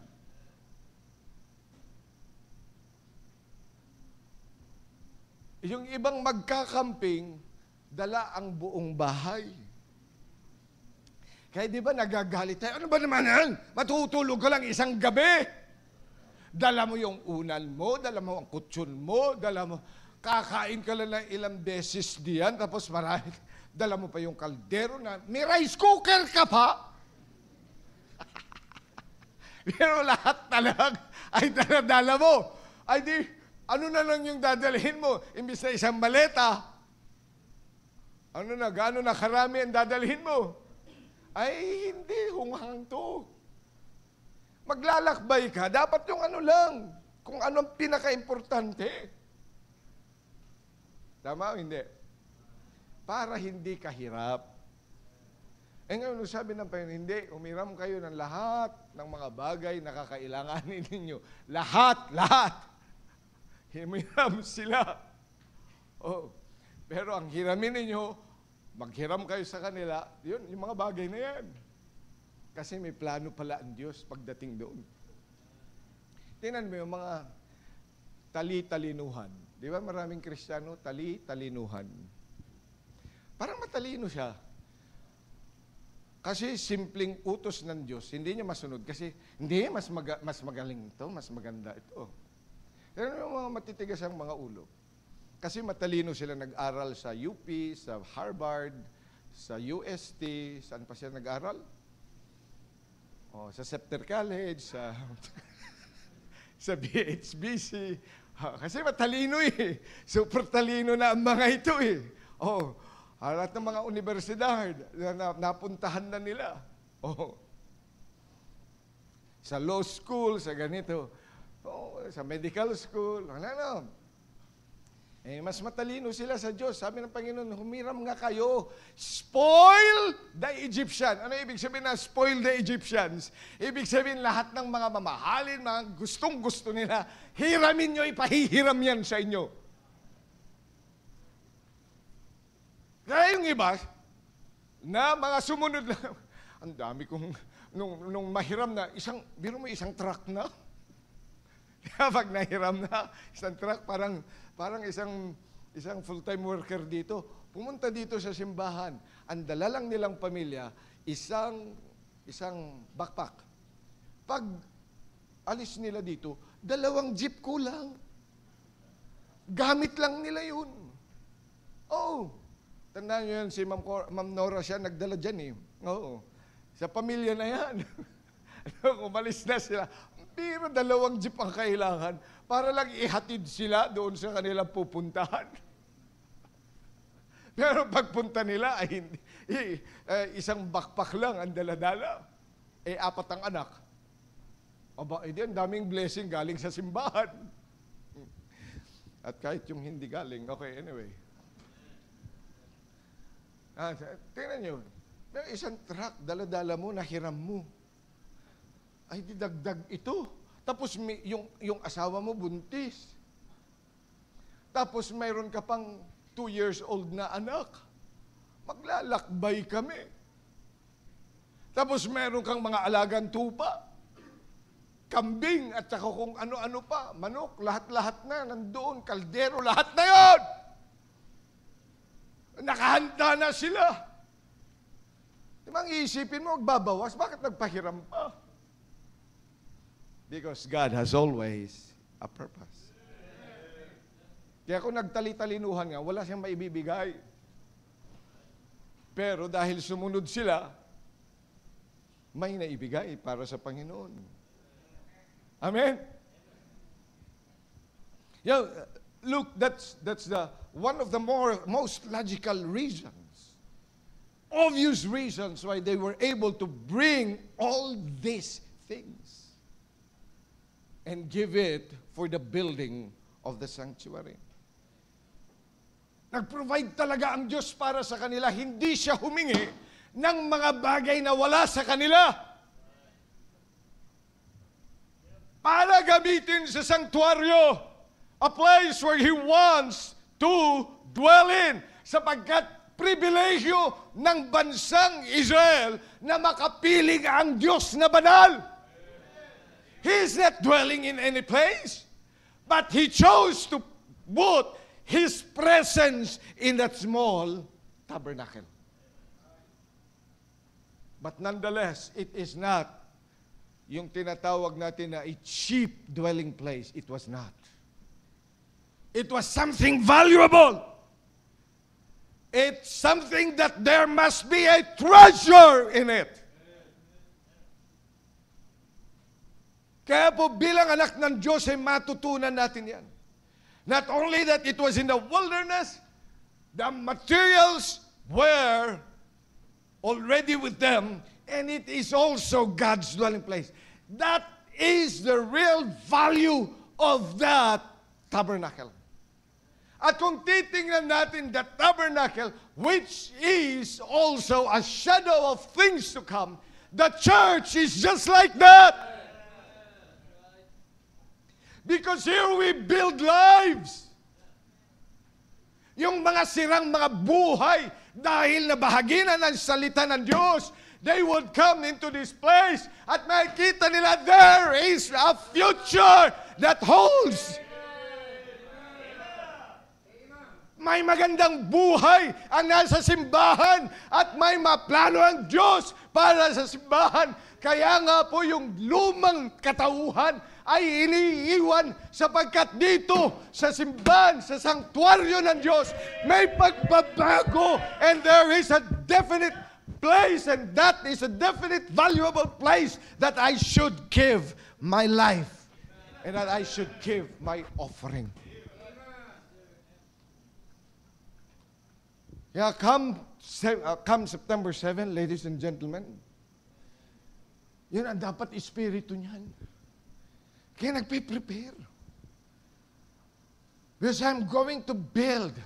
Yung ibang magkakamping, dala ang buong bahay. Kaya di ba nagagalit tayo? Ano ba naman yan? Matutulog ka lang isang gabi. Dala mo yung unan mo, dala mo ang kutsyon mo, dala mo, kakain ka lang ng ilang beses diyan, tapos marami, dala mo pa yung kaldero na, may rice cooker ka pa. Pero lahat talag ay dala mo. Ay di, ano na lang yung dadalhin mo? Imbis na isang maleta, gaano na karami ang dadalhin mo? Ay, hindi, hunghang to. Maglalakbay ka, dapat yung ano lang, kung anong pinaka-importante. Tama o hindi? Para hindi ka hirap. Ngayon, sabi ng Panginoon, hindi, umiram kayo ng lahat ng mga bagay na kakailanganin ninyo. Lahat. Himiram sila. Pero ang hiramin ninyo, maghiram kayo sa kanila, yun, yung mga bagay na yan. Kasi may plano pala ang Diyos pagdating doon. tingnan mo yung mga tali-talinuhan. Di ba maraming Kristiyano, tali-talinuhan. Parang matalino siya. Kasi simpleng utos ng Diyos, hindi niya masunod. Kasi, hindi, mas magaling ito, mas maganda ito. Pero yung mga matitigas ang mga ulo. Kasi matalino sila nag-aral sa UP, sa Harvard, sa UST, saan pa sila nag-aral? Sa Scepter College, sa BHBC. Kasi matalino eh. Super talino na ang mga ito eh. Lahat ng mga universidad napuntahan na nila. Sa law school, sa ganito. Sa medical school. Mas matalino sila sa Diyos. Sabi ng Panginoon, humiram nga kayo. Spoil the Egyptian. Ano ibig sabihin na spoil the Egyptians? Ibig sabihin lahat ng mga mamahalin, mga gustong-gusto nila, hiramin nyo, ipahihiram yan sa inyo. Kaya yung iba, na mga sumunod na, ang dami kong, nung mahiram na, biro mo isang truck na. Pag nahiram na, isang truck, parang isang full-time worker dito, pumunta dito sa simbahan. Ang dala lang nilang pamilya, isang backpack. Pag alis nila dito, 2 jeep kulang. Gamit lang nila yun. Tandaan nyo yan, si Ma'am Nora siya, nagdala dyan eh. Sa pamilya na yan. Umalis na sila. Pero 2 jeep ang kailangan para lang ihatid sila doon sa kanilang pupuntahan. Pero pagpunta nila ay isang backpack lang ang dala-dala. 4 ang anak. Ang daming blessing galing sa simbahan. At kahit yung hindi galing, okay, anyway. Tingnan nyo, isang truck, dala-dala mo, nahiram mo. Ay, didagdag ito. Tapos yung asawa mo buntis. Tapos mayroon ka pang 2 years old na anak. Maglalakbay kami. Tapos mayroon kang mga alagang tupa. Kambing at saka kung ano-ano pa. Manok, lahat-lahat na nandoon. Kaldero, lahat na yon. Nakahanda na sila. Diba ang iisipin mo, magbabawas, bakit nagpahiram pa? Because God has always a purpose. Kaya kung nagtali-talinuhan nga, wala siyang maibibigay. Pero dahil sumunod sila, may naibigay para sa Panginoon. Amen? Look, that's the one of the most logical reasons, obvious reasons why they were able to bring all these things and give it for the building of the sanctuary. Nag-provide talaga ang Diyos para sa kanila. Hindi siya humingi ng mga bagay na wala sa kanila para gamitin sa sanctuaryo, a place where He wants to dwell in, sapagkat pribilehyo ng bansang Israel na makapiling ang Diyos na banal. He's not dwelling in any place, but He chose to put His presence in that small tabernacle. But nonetheless, it is not yung tinatawag natin na a cheap dwelling place. It was not. It was something valuable. It's something that there must be a treasure in it. Kaya po bilang anak ng Diyos ay matutunan natin yan. Not only that it was in the wilderness, the materials were already with them, and it is also God's dwelling place. That is the real value of that tabernacle. At kung titingnan natin the tabernacle, which is also a shadow of things to come, the church is just like that. Because here we build lives. Yung mga sirang mga buhay dahil nabahagi na ng salita ng Diyos, they would come into this place at makikita nila there is a future that holds. May magandang buhay ang nasa simbahan at may maplano ang Diyos para sa simbahan. Kaya nga po yung lumang katauhan ay iniiwan sapagkat dito sa simbahan, sa sanktuaryo ng Diyos, may pagbabago and there is a definite place and that is a definite valuable place that I should give my life and that I should give my offering. Yeah, come September 7, ladies and gentlemen. Yun ang dapat espiritu niyan. Kaya nagpe-prepare. Because I'm going to build.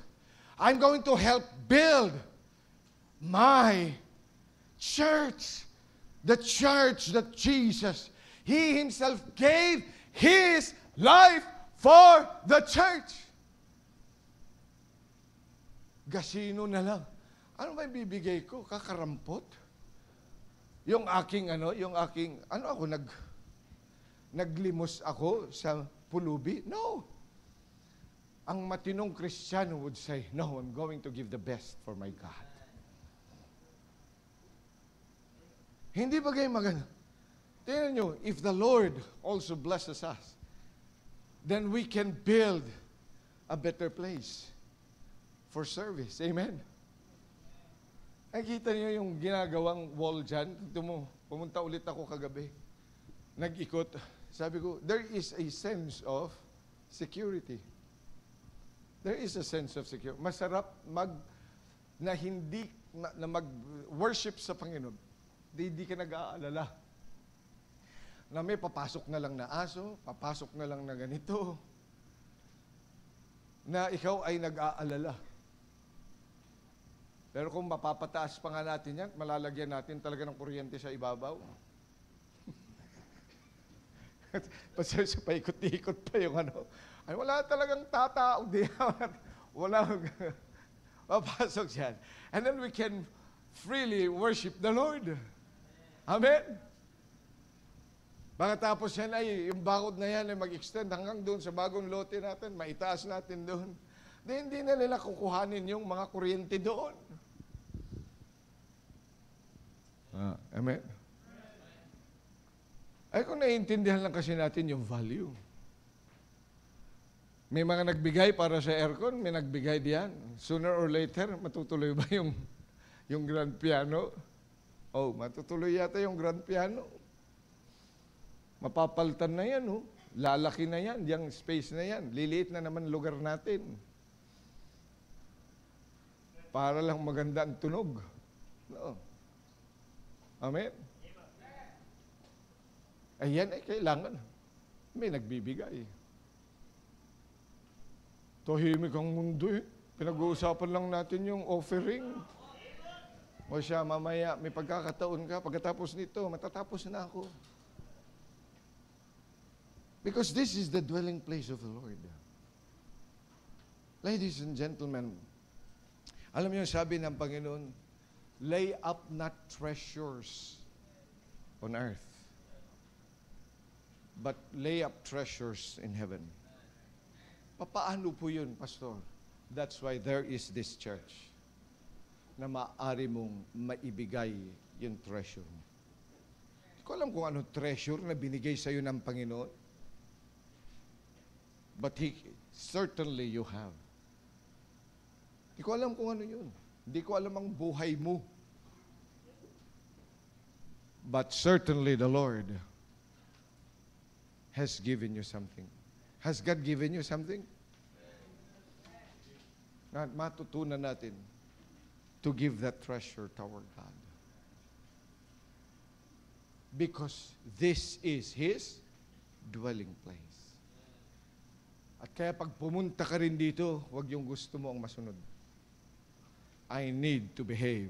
I'm going to help build my church. The church that Jesus, He Himself gave His life for the church. Gasino na lang. Ano ba ibibigay ko? Kakarampot? Yung aking naglimos ako sa pulubi? No. Ang matinong Kristiyano would say, no, I'm going to give the best for my God. Hindi ba kayo maganda? Tingnan nyo, if the Lord also blesses us, then we can build a better place for service. Amen? Nakita niyo yung ginagawang wall dyan? Pumunta ulit ako kagabi. Nag-ikot. Sabi ko, there is a sense of security. There is a sense of security. Masarap mag-worship sa Panginoon. Di ka nag-aalala. Na may papasok na lang na aso, papasok na lang na ganito. Na ikaw ay nag-aalala. Pero kung mapapataas pa nga natin yan, malalagyan natin talaga ng kuryente sa ibabaw. Pasal sa paikot-ikot pa yung ay wala talagang tatao diyan. Wala papasok yan. And then we can freely worship the Lord. Amen? Pagkatapos yan ay, yung bakod na yan ay mag-extend hanggang doon sa bagong lote natin, maitaas natin doon. Hindi na nila kukuhanin yung mga kuryente doon. Amen? Ay kung naiintindihan lang kasi natin yung value. May mga nagbigay para sa aircon, may nagbigay diyan. Sooner or later, matutuloy ba yung grand piano? Oh, matutuloy yata yung grand piano. Mapapaltan na yan, oh. Lalaki na yan, yung space na yan. Liliit na naman lugar natin. Para lang maganda ang tunog. No. Amen? Ayan ay kailangan. May nagbibigay. Tahimik ang mundo eh. Pinag-uusapan lang natin yung offering. O siya, mamaya, may pagkakataon ka, pagkatapos nito, matatapos na ako. Because this is the dwelling place of the Lord. Ladies and gentlemen, alam niyo sabi ng Panginoon, lay up not treasures on earth, but lay up treasures in heaven. Papaano po yun, Pastor? That's why there is this church na maaari mong maibigay yung treasure mo. Hindi ko alam kung ano treasure na binigay sa iyo ng Panginoon. But certainly you have. Hindi ko alam kung ano yun. Hindi ko alam ang buhay mo. But certainly the Lord has given you something. Has God given you something? At matutunan natin to give that treasure to our God. Because this is His dwelling place. At kaya pag pumunta ka rin dito, huwag yung gusto mo ang masunod. I need to behave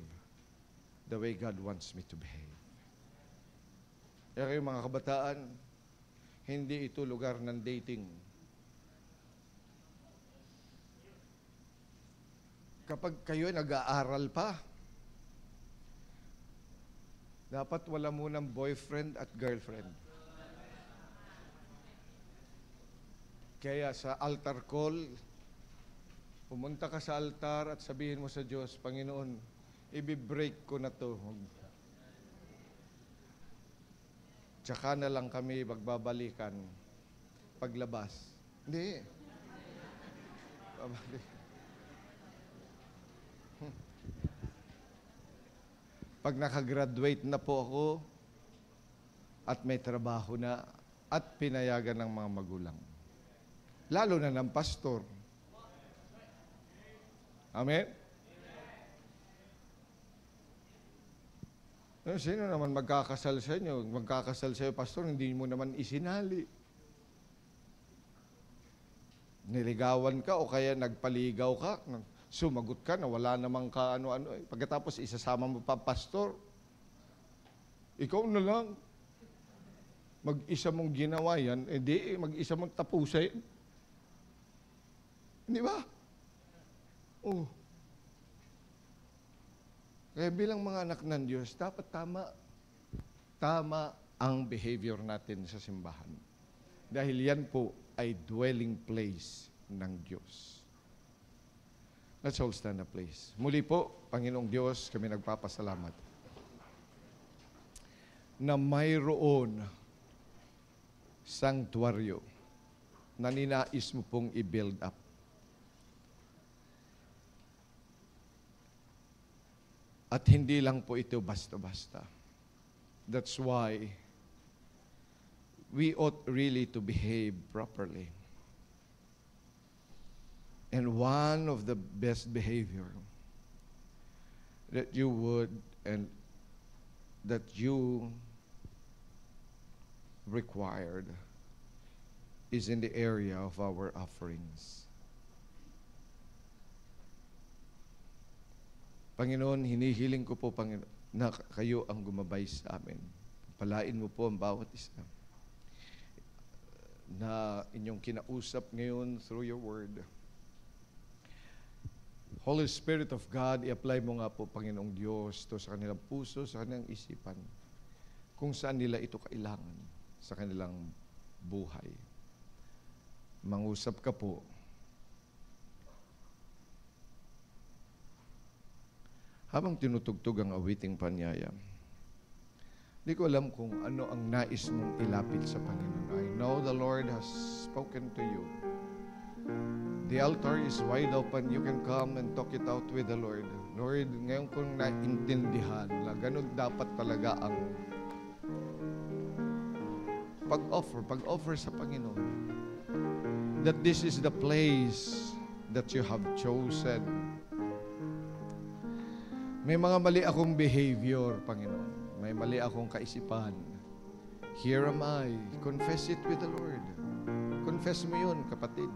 the way God wants me to behave. Kaya kayo mga kabataan, hindi ito lugar ng dating. Kapag kayo nag-aaral pa, Dapat wala munang boyfriend at girlfriend. Kaya sa altar call, pumunta ka sa altar at sabihin mo sa Diyos, Panginoon, i-break ko na to. Tsaka na lang kami magbabalikan paglabas. Hindi. Babalik. Pag nakagraduate na po ako at may trabaho na at pinayagan ng mga magulang. Lalo na ng pastor. Amen? Sino naman magkakasal sa inyo? Magkakasal sa iyo, pastor, hindi mo naman isinali. Niligawan ka o kaya nagpaligaw ka, sumagot ka na wala namang ka ano-ano. Pagkatapos isasama mo pa, pastor, ikaw na lang. Mag-isa mong ginawa yan, mag-isa mong tapusin. Di ba? Oh. Kaya bilang mga anak ng Diyos, dapat tama ang behavior natin sa simbahan. Dahil yan po ay dwelling place ng Diyos. Let's all stand up, please. Muli po, Panginoong Diyos, kami nagpapasalamat na mayroon sanctuaryo na ninais mo pong i-build up. At hindi lang po ito basta-basta. That's why we ought really to behave properly. And one of the best behavior that you would and that you required is in the area of our offerings. Panginoon, hinihiling ko po, Panginoon, na kayo ang gumabay sa amin. Palain mo po ang bawat isa na inyong kinausap ngayon through your word. Holy Spirit of God, i-apply mo nga po, Panginoong Diyos, to sa kanilang puso, sa kanilang isipan, kung saan nila ito kailangan sa kanilang buhay. Mangusap ka po. Habang tinutugtog ang awiting panyaya, di ko alam kung ano ang nais mong ilapit sa Panginoon. I know the Lord has spoken to you. The altar is wide open. You can come and talk it out with the Lord. Lord, ngayon kong naintindihan na ganun dapat talaga ang pag-offer sa Panginoon. That this is the place that you have chosen. May mga mali akong behavior, Panginoon. May mali akong kaisipan. Here am I. Confess it with the Lord. Confess mo yun, kapatid.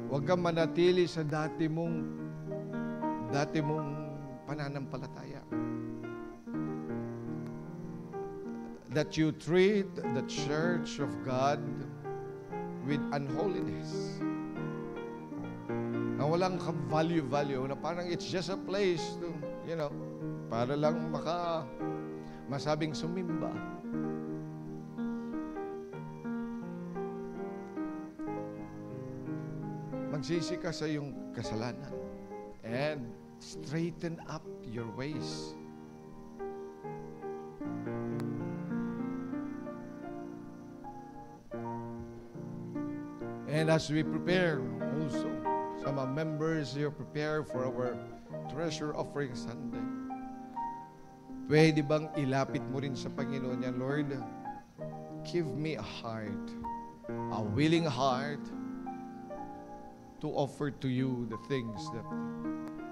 Huwag kang manatili sa dati mong pananampalataya. That you treat the church of God with unholiness. Na walang value, na parang it's just a place to, para lang masabing sumimba. Magsisi ka sa iyong kasalanan and straighten up your ways. And as we prepare also, some members here prepare for our Treasure Offering Sunday. Pwede bang ilapit mo rin sa Panginoon yan, Lord, give me a heart, a willing heart to offer to you the things that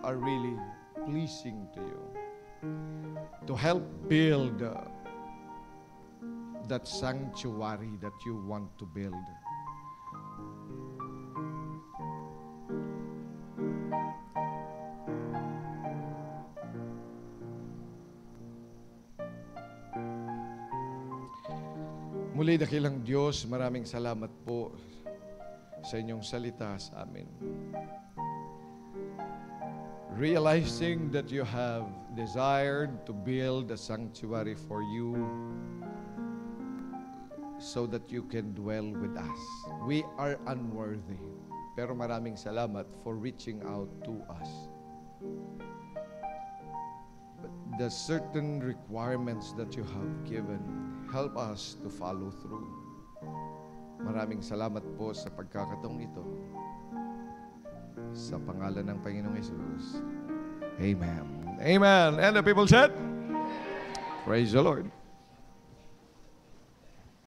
are really pleasing to you. To help build that sanctuary that you want to build. Muli, dakilang Diyos, maraming salamat po sa inyong salita sa amin. Realizing that you have desired to build a sanctuary for you so that you can dwell with us. We are unworthy, pero maraming salamat for reaching out to us. But the certain requirements that you have given, help us to follow through. Maraming salamat po sa pagkakataong ito. Sa pangalan ng Panginoong Hesus. Amen. Amen. And the people said, praise the Lord.